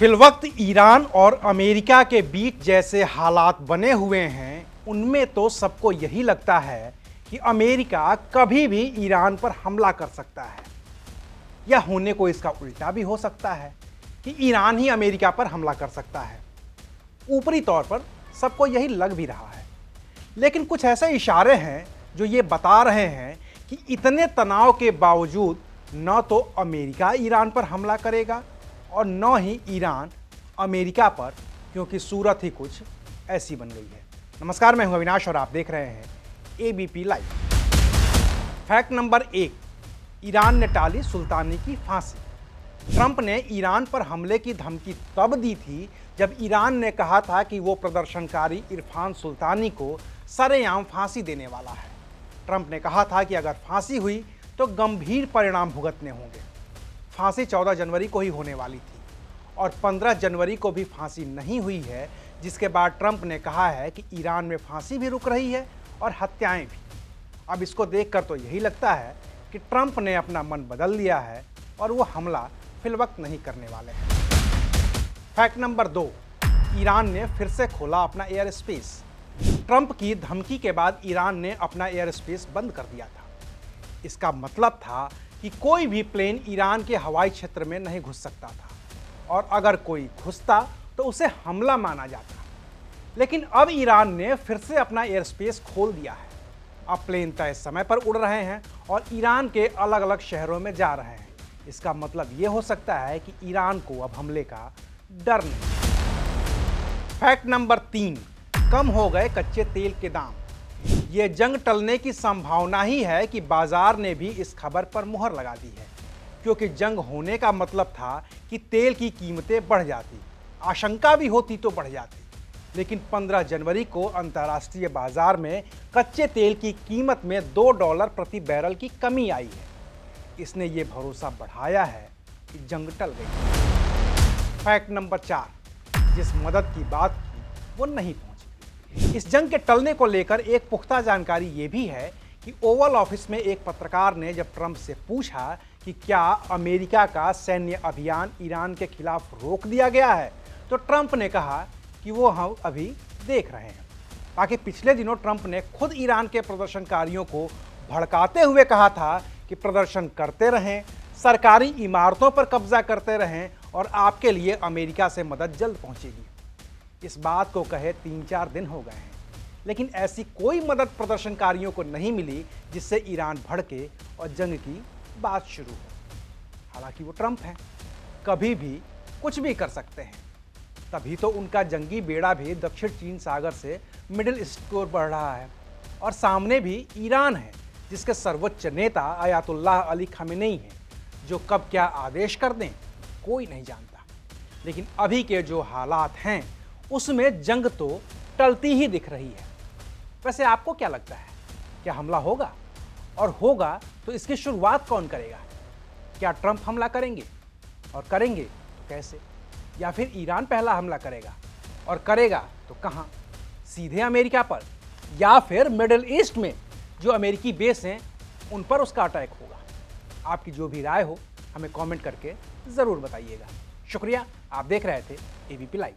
फिलवक्त Iran और America के बीच जैसे हालात बने हुए हैं, उनमें तो सबको यही लगता है कि अमेरिका कभी भी ईरान पर हमला कर सकता है, या होने को इसका उल्टा भी हो सकता है कि ईरान ही अमेरिका पर हमला कर सकता है। ऊपरी तौर पर सबको यही लग भी रहा है, लेकिन कुछ ऐसे इशारे हैं जो ये बता रहे हैं कि इतने तनाव के बावजूद न तो अमेरिका ईरान पर हमला करेगा और न ही ईरान अमेरिका पर, क्योंकि सूरत ही कुछ ऐसी बन गई है। नमस्कार, मैं हूं अविनाश और आप देख रहे हैं ABP live. Fact number 1, Iran ने टाली सुल्तानी की फांसी। ट्रंप ने ईरान पर हमले की धमकी तब दी थी जब ईरान ने कहा था कि वो प्रदर्शनकारी इरफान सुल्तानी को सरेआम फांसी देने वाला है। ट्रंप ने कहा था कि अगर फांसी हुई तो गंभीर परिणाम भुगतने होंगे। फांसी 14 जनवरी को ही होने वाली थी और 15 जनवरी को भी फांसी नहीं हुई है, जिसके बाद ट्रंप ने कहा है कि ईरान में फांसी भी रुक रही है और हत्याएं भी। अब इसको देखकर तो यही लगता है कि ट्रंप ने अपना मन बदल लिया है और वो हमला फिलवक्त नहीं करने वाले हैं। फैक्ट नंबर 2, ईरान ने फिर से खोला अपना एयर स्पेस। ट्रंप की धमकी के बाद ईरान ने अपना एयर स्पेस बंद कर दिया था। इसका मतलब था कि कोई भी प्लेन ईरान के हवाई क्षेत्र में नहीं घुस सकता था, और अगर कोई घुसता तो उसे हमला माना जाता। लेकिन अब ईरान ने फिर से अपना एयर स्पेस खोल दिया है। अब प्लेन तय समय पर उड़ रहे हैं और ईरान के अलग अलग शहरों में जा रहे हैं। इसका मतलब ये हो सकता है कि ईरान को अब हमले का डर नहीं। फैक्ट नंबर 3, कम हो गए कच्चे तेल के दाम। ये जंग टलने की संभावना ही है कि बाजार ने भी इस खबर पर मुहर लगा दी है, क्योंकि जंग होने का मतलब था कि तेल की कीमतें बढ़ जाती, आशंका भी होती तो बढ़ जाती। लेकिन 15 जनवरी को अंतर्राष्ट्रीय बाजार में कच्चे तेल की कीमत में $2 प्रति बैरल की कमी आई है। इसने ये भरोसा बढ़ाया है कि जंग टल गई। फैक्ट नंबर 4, जिस मदद की बात की वो नहीं पहुंची। इस जंग के टलने को लेकर एक पुख्ता जानकारी ये भी है कि ओवल ऑफिस में एक पत्रकार ने जब ट्रंप से पूछा कि क्या अमेरिका का सैन्य अभियान ईरान के खिलाफ रोक दिया गया है, तो ट्रंप ने कहा कि वो हम अभी देख रहे हैं। बाकी पिछले दिनों ट्रंप ने खुद ईरान के प्रदर्शनकारियों को भड़काते हुए कहा था कि प्रदर्शन करते रहें, सरकारी इमारतों पर कब्जा करते रहें और आपके लिए अमेरिका से मदद जल्द पहुंचेगी। इस बात को कहे 3-4 दिन हो गए हैं, लेकिन ऐसी कोई मदद प्रदर्शनकारियों को नहीं मिली जिससे ईरान भड़के और जंग की बात शुरू हो। हालांकि वो ट्रंप हैं, कभी भी कुछ भी कर सकते हैं। तभी तो उनका जंगी बेड़ा भी दक्षिण चीन सागर से मिडिल ईस्ट की ओर बढ़ रहा है, और सामने भी ईरान है जिसके सर्वोच्च नेता आयतुल्लाह अली खमेनेई हैं, जो कब क्या आदेश कर दें कोई नहीं जानता। लेकिन अभी के जो हालात हैं उसमें जंग तो टलती ही दिख रही है। वैसे आपको क्या लगता है, क्या हमला होगा? और होगा तो इसकी शुरुआत कौन करेगा? क्या ट्रंप हमला करेंगे? और करेंगे तो कैसे? या फिर ईरान पहला हमला करेगा? और करेगा तो कहां? सीधे अमेरिका पर, या फिर मिडिल ईस्ट में जो अमेरिकी बेस हैं उन पर उसका अटैक होगा? आपकी जो भी राय हो हमें कमेंट करके जरूर बताइएगा। शुक्रिया, आप देख रहे थे एबीपी लाइव।